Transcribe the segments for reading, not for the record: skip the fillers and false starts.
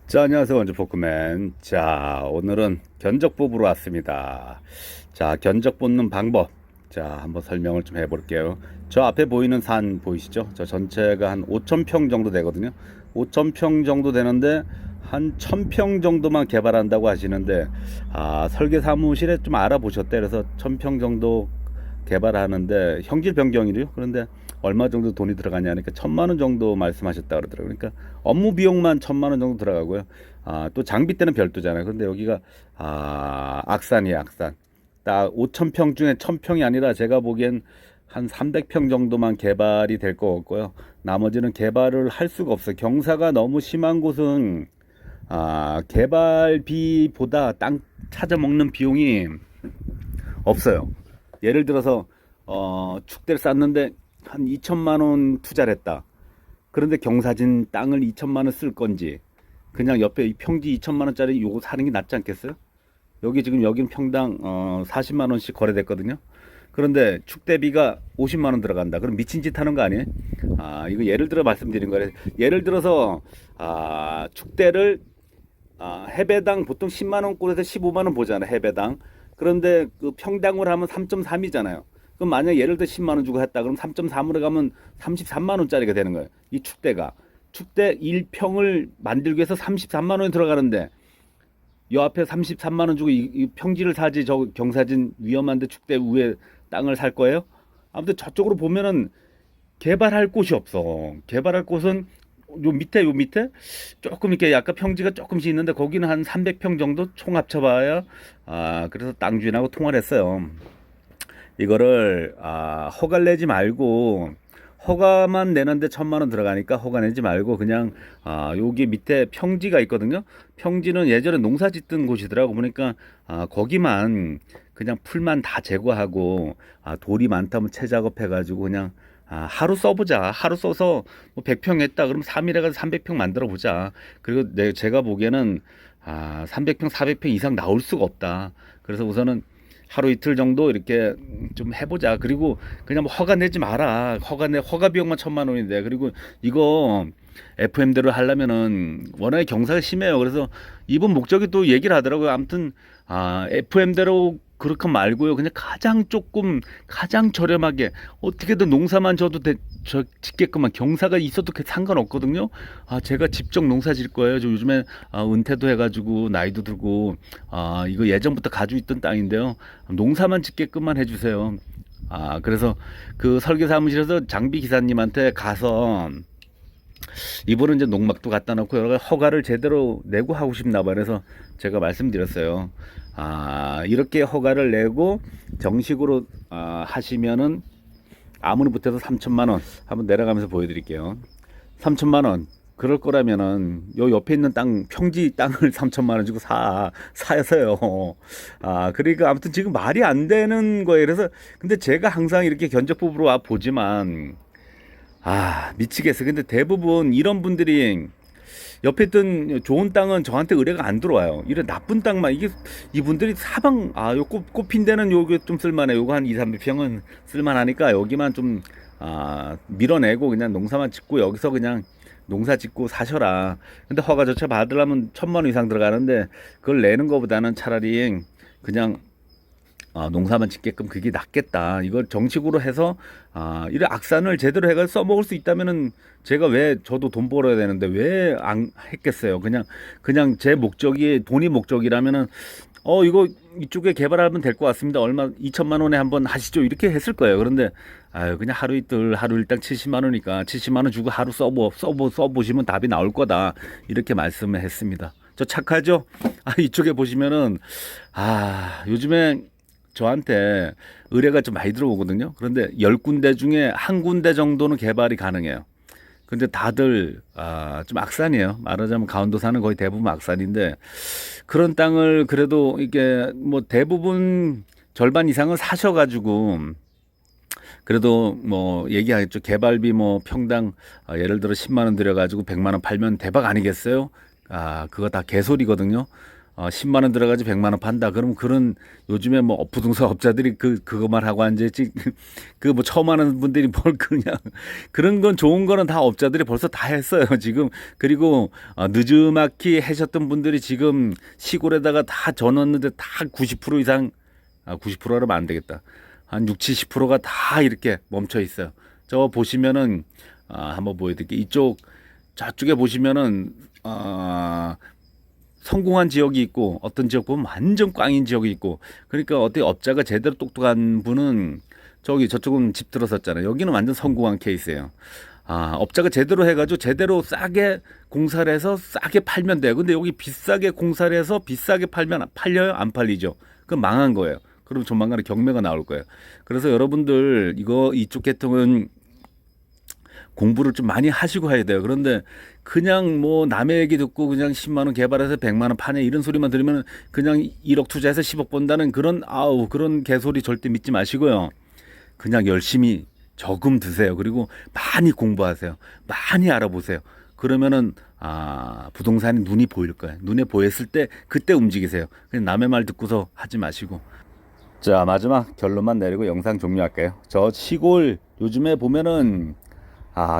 자, 안녕하세요. 원주 포크맨. 자, 오늘은 견적 뽑으러 왔습니다. 자, 견적 뽑는 방법. 자, 한번 설명을 좀 해볼게요. 저 앞에 보이는 산 보이시죠? 저 전체가 한 5,000평 정도 되거든요. 5,000평 정도 되는데 한 1,000평 정도만 개발한다고 하시는데, 설계 사무실에 좀 알아보셨대. 그래서 1,000평 정도 개발하는데 형질 변경이래요. 그런데 얼마 정도 돈이 들어가냐니까 1,000만 원 정도 말씀하셨다 그러더라고요. 그러니까 업무 비용만 1,000만 원 정도 들어가고요. 또 장비 때는 별도잖아요. 그런데 여기가 악산이에요, 악산. 딱 5,000평 중에 1,000평이 아니라 제가 보기엔 한 300평 정도만 개발이 될 것 같고요. 나머지는 개발을 할 수가 없어요. 경사가 너무 심한 곳은 개발비보다 땅 찾아 먹는 비용이 없어요. 예를 들어서 축대를 쌌는데 한 2천만 원 투자를 했다. 그런데 경사진 땅을 2천만 원 쓸 건지 그냥 옆에 이 평지 2천만 원짜리 요거 사는 게 낫지 않겠어요? 여기 지금 여긴 평당 40만 원씩 거래됐거든요. 그런데 축대비가 50만 원 들어간다. 그럼 미친 짓 하는 거 아니에요? 이거 예를 들어 말씀드린 거예요. 예를 들어서 축대를 해배당 보통 10만 원꼴에서 15만 원 보잖아요. 해배당. 그런데 그 평당을 하면 3.3이잖아요. 그럼 만약 예를 들어 10만 원 주고 했다. 그럼 3.3으로 가면 33만 원짜리가 되는 거예요. 이 축대가. 축대 1평을 만들기 위해서 33만 원이 들어가는데 요 앞에 33만 원 주고 이 평지를 사지 저 경사진 위험한데 축대 위에 땅을 살 거예요? 아무튼 저쪽으로 보면은 개발할 곳이 없어. 개발할 곳은 요 밑에 조금 이렇게 약간 평지가 조금씩 있는데 거기는 한 300평 정도 총 합쳐봐야 그래서 땅 주인하고 통화를 했어요. 이거를 허가를 내지 말고 허가만 내는데 1,000만 원 들어가니까 허가 내지 말고 그냥 여기 밑에 평지가 있거든요. 평지는 예전에 농사 짓던 곳이더라고 보니까 거기만 그냥 풀만 다 제거하고 돌이 많다면 채작업 해가지고 그냥 하루 써보자. 하루 써서 뭐 100평 했다. 그러면 3일에 가서 300평 만들어 보자. 그리고 제가 보기에는 300평, 400평 이상 나올 수가 없다. 그래서 우선은 하루 이틀 정도 이렇게 좀 해보자. 그리고 그냥 뭐 허가 내지 마라. 허가 비용만 1,000만 원인데. 그리고 이거 FM대로 하려면은 워낙에 경사가 심해요. 그래서 이분 목적이 또 얘기를 하더라고요. 아무튼 FM대로 그렇게 말고요. 그냥 가장 저렴하게 어떻게든 농사만 짓게끔만 경사가 있어도 상관없거든요. 제가 직접 농사 질 거예요. 저 요즘에 은퇴도 해가지고 나이도 들고 이거 예전부터 가지고 있던 땅인데요. 농사만 짓게끔만 해주세요. 그래서 그 설계 사무실에서 장비 기사님한테 가서 이분은 이제 농막도 갖다 놓고 여러 가지 허가를 제대로 내고 하고 싶나 봐요. 그래서 제가 말씀드렸어요. 이렇게 허가를 내고 정식으로 하시면은 아무리 못해도 3천만 원 한번 내려가면서 보여드릴게요. 3천만 원 그럴 거라면은 요 옆에 있는 땅 평지 땅을 3천만 원 주고 사서요. 그러니까 아무튼 지금 말이 안 되는 거예요. 그래서 근데 제가 항상 이렇게 견적 뽑으러 와 보지만 미치겠어. 근데 대부분 이런 분들이 옆에 있던 좋은 땅은 저한테 의뢰가 안 들어와요. 이런 나쁜 땅만 이분들이 사방 요 꽃핀 데는 요게 좀 쓸만해. 요거 한 2, 300평은 쓸만하니까 여기만 좀 밀어내고 그냥 농사만 짓고 여기서 그냥 농사 짓고 사셔라. 근데 허가조차 받으려면 1,000만 원 이상 들어가는데 그걸 내는 것보다는 차라리 그냥 농사만 짓게끔 그게 낫겠다. 이걸 정식으로 해서 이런 악산을 제대로 해가 써먹을 수 있다면은 제가 왜 저도 돈 벌어야 되는데 왜 안 했겠어요. 그냥 제 목적이 돈이 목적이라면은 이거 이쪽에 개발하면 될 것 같습니다. 얼마 2천만 원에 한번 하시죠. 이렇게 했을 거예요. 그런데 그냥 하루 일당 70만 원이니까 70만 원 주고 하루 써보시면 답이 나올 거다. 이렇게 말씀을 했습니다. 저 착하죠? 이쪽에 보시면은 요즘에 저한테 의뢰가 좀 많이 들어오거든요. 그런데 10군데 중에 한 군데 정도는 개발이 가능해요. 근데 다들 좀 악산이에요. 말하자면 강원도 사는 거의 대부분 악산인데 그런 땅을 그래도 이게 뭐 대부분 절반 이상은 사셔가지고 그래도 뭐 얘기하겠죠. 개발비 뭐 평당 예를 들어 10만 원 들여가지고 100만 원 팔면 대박 아니겠어요? 그거 다 개소리거든요. 10만 원 들어가지 100만 원 판다. 그러면 그런 요즘에 뭐 부동산 업자들이 그거만 하고 앉아있지. 그 뭐 처음 하는 분들이 뭘 그냥 그런 건 좋은 거는 다 업자들이 벌써 다 했어요. 지금 그리고 느즈마키 하셨던 분들이 지금 시골에다가 다 져넣는데 다 90% 이상 90%라면 안 되겠다. 한 6, 70%가 다 이렇게 멈춰 있어요. 저 보시면은 한번 보여드릴게요. 이쪽 저쪽에 보시면은 성공한 지역이 있고 어떤 지역 보면 완전 꽝인 지역이 있고 그러니까 어떻게 업자가 제대로 똑똑한 분은 저쪽은 집 들어섰잖아요. 여기는 완전 성공한 케이스예요. 업자가 제대로 해가지고 제대로 싸게 공사를 해서 싸게 팔면 돼요. 근데 여기 비싸게 공사를 해서 비싸게 팔면 팔려요? 안 팔리죠. 그럼 망한 거예요. 그럼 조만간에 경매가 나올 거예요. 그래서 여러분들 이쪽 계통은 공부를 좀 많이 하시고 해야 돼요. 그런데 그냥 뭐 남의 얘기 듣고 그냥 10만 원 개발해서 100만 원 파네 이런 소리만 들으면 그냥 1억 투자해서 10억 번다는 그런 개소리 절대 믿지 마시고요. 그냥 열심히 저금 드세요. 그리고 많이 공부하세요. 많이 알아보세요. 그러면은 부동산이 눈이 보일 거예요. 눈에 보였을 때 그때 움직이세요. 그냥 남의 말 듣고서 하지 마시고. 자, 마지막 결론만 내리고 영상 종료할게요. 저 시골 요즘에 보면은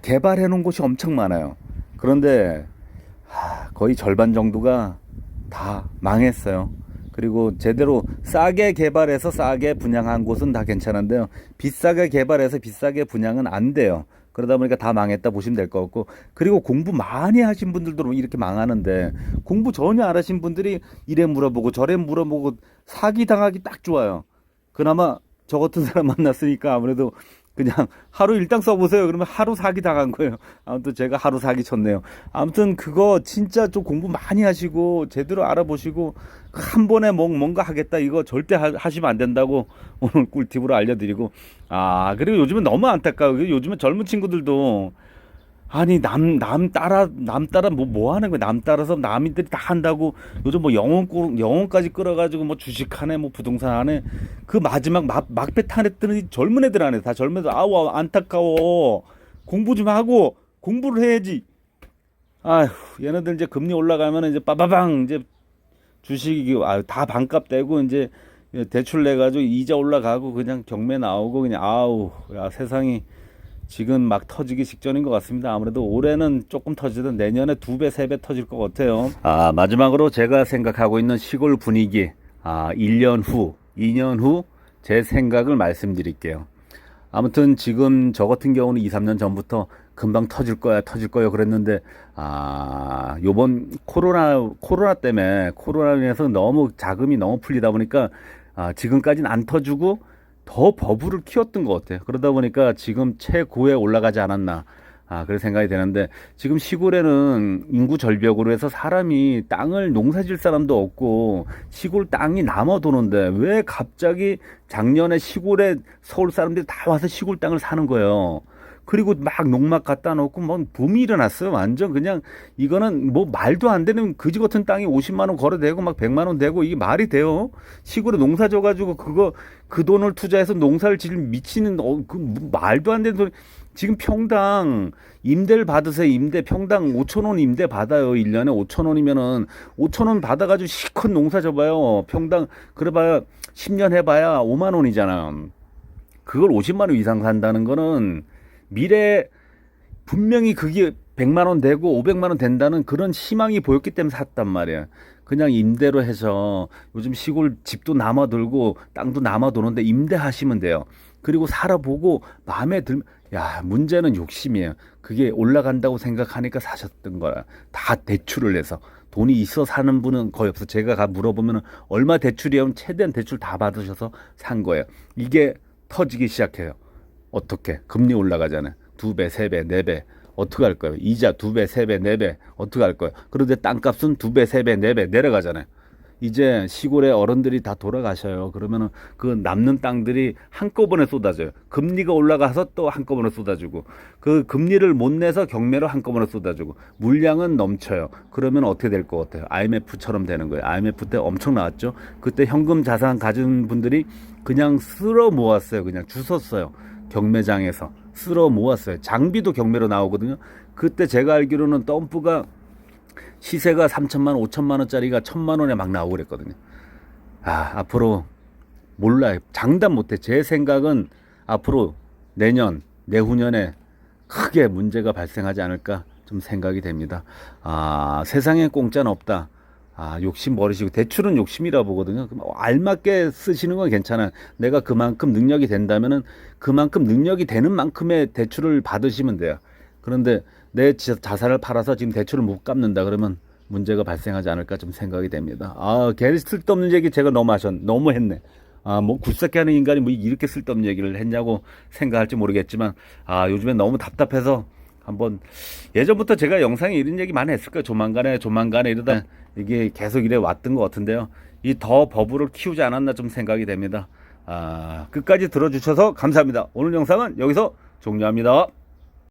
개발해 놓은 곳이 엄청 많아요. 그런데 거의 절반 정도가 다 망했어요. 그리고 제대로 싸게 개발해서 싸게 분양한 곳은 다 괜찮은데요. 비싸게 개발해서 비싸게 분양은 안 돼요. 그러다 보니까 다 망했다 보시면 될 것 같고, 그리고 공부 많이 하신 분들도 이렇게 망하는데 공부 전혀 안 하신 분들이 이래 물어보고 저래 물어보고 사기 당하기 딱 좋아요. 그나마 저 같은 사람 만났으니까 아무래도 그냥 하루 일당 써보세요. 그러면 하루 사기 당한 거예요. 아무튼 제가 하루 사기 쳤네요. 아무튼 그거 진짜 좀 공부 많이 하시고 제대로 알아보시고 한 번에 뭔가 하겠다 이거 절대 하시면 안 된다고 오늘 꿀팁으로 알려드리고, 그리고 요즘은 너무 안타까워요. 요즘에 젊은 친구들도 아니 남 따라 뭐 하는 거야. 남 따라서 남들이 다 한다고 요즘 뭐 영혼까지 끌어가지고 뭐 주식하네 뭐 부동산 하네. 그 마지막 막배 타냈더니 젊은 애들 안에 다 젊은 애들. 아우 안타까워. 공부 좀 하고 공부를 해야지. 아휴, 얘네들 이제 금리 올라가면 이제 빠바방 이제 주식이 다 반값 되고 이제 대출 내 가지고 이자 올라가고 그냥 경매 나오고 그냥 야 세상이 지금 막 터지기 직전인 것 같습니다. 아무래도 올해는 조금 터지든 내년에 2배, 3배 터질 것 같아요. 마지막으로 제가 생각하고 있는 시골 분위기, 1년 후, 2년 후 제 생각을 말씀드릴게요. 아무튼 지금 저 같은 경우는 2, 3년 전부터 금방 터질 거야 그랬는데, 요번 코로나 때문에 코로나로 인해서 너무 자금이 너무 풀리다 보니까, 지금까지는 안 터지고 더 버블을 키웠던 것 같아요. 그러다 보니까 지금 최고에 올라가지 않았나. 그런 생각이 되는데, 지금 시골에는 인구 절벽으로 해서 사람이 땅을 농사질 사람도 없고 시골 땅이 남아 도는데 왜 갑자기 작년에 시골에 서울 사람들이 다 와서 시골 땅을 사는 거예요. 그리고 막 농막 갖다 놓고 막 붐이 일어났어요. 완전 그냥 이거는 뭐 말도 안 되는 그지 같은 땅이 50만 원 거래되고 막 100만 원 되고 이게 말이 돼요? 시골에 농사 져가지고 그 돈을 투자해서 농사를 지을 미치는 말도 안 되는 소리. 지금 평당 임대를 받으세요. 평당 5천 원 임대 받아요. 1년에 5천 원이면은 5천 원 받아가지고 시컷 농사 져봐요. 평당 그래봐야 10년 해봐야 5만 원이잖아. 그걸 50만 원 이상 산다는 거는 미래 분명히 그게 100만 원 되고 500만 원 된다는 그런 희망이 보였기 때문에 샀단 말이야. 그냥 임대로 해서 요즘 시골 집도 남아돌고 땅도 남아도는데 임대하시면 돼요. 그리고 살아보고 마음에 문제는 욕심이에요. 그게 올라간다고 생각하니까 사셨던 거야. 다 대출을 해서. 돈이 있어 사는 분은 거의 없어. 제가 물어보면 얼마 대출이에요? 최대한 대출 다 받으셔서 산 거예요. 이게 터지기 시작해요. 어떻게? 금리 올라가잖아요. 2배, 3배, 4배. 어떻게 할 거예요? 이자 2배, 3배, 4배. 어떻게 할 거예요? 그런데 땅값은 2배, 3배, 4배 내려가잖아요. 이제 시골의 어른들이 다 돌아가셔요. 그러면은 그 남는 땅들이 한꺼번에 쏟아져요. 금리가 올라가서 또 한꺼번에 쏟아지고, 그 금리를 못 내서 경매로 한꺼번에 쏟아지고, 물량은 넘쳐요. 그러면 어떻게 될 것 같아요? IMF처럼 되는 거예요. IMF 때 엄청 나왔죠. 그때 현금 자산 가진 분들이 그냥 쓸어 모았어요. 그냥 주웠어요. 경매장에서 쓸어 모았어요. 장비도 경매로 나오거든요. 그때 제가 알기로는 덤프가 시세가 3천만 원, 5천만 원짜리가 1천만 원에 막 나오고 그랬거든요. 앞으로 몰라요. 장담 못해. 제 생각은 앞으로 내년, 내후년에 크게 문제가 발생하지 않을까 좀 생각이 됩니다. 세상에 공짜는 없다. 욕심 버리시고, 대출은 욕심이라 보거든요. 알맞게 쓰시는 건 괜찮아요. 내가 그만큼 능력이 된다면은 그만큼 능력이 되는 만큼의 대출을 받으시면 돼요. 그런데 내 자산을 팔아서 지금 대출을 못 갚는다 그러면 문제가 발생하지 않을까 좀 생각이 됩니다. 괜히 쓸데없는 얘기 제가 너무 했네. 뭐 굴삭게 하는 인간이 뭐 이렇게 쓸데없는 얘기를 했냐고 생각할지 모르겠지만, 요즘엔 너무 답답해서 한번, 예전부터 제가 영상에 이런 얘기 많이 했을 거예요. 조만간에 이러다 이게 계속 이래 왔던 것 같은데요. 이 더 버블을 키우지 않았나 좀 생각이 됩니다. 끝까지 들어주셔서 감사합니다. 오늘 영상은 여기서 종료합니다.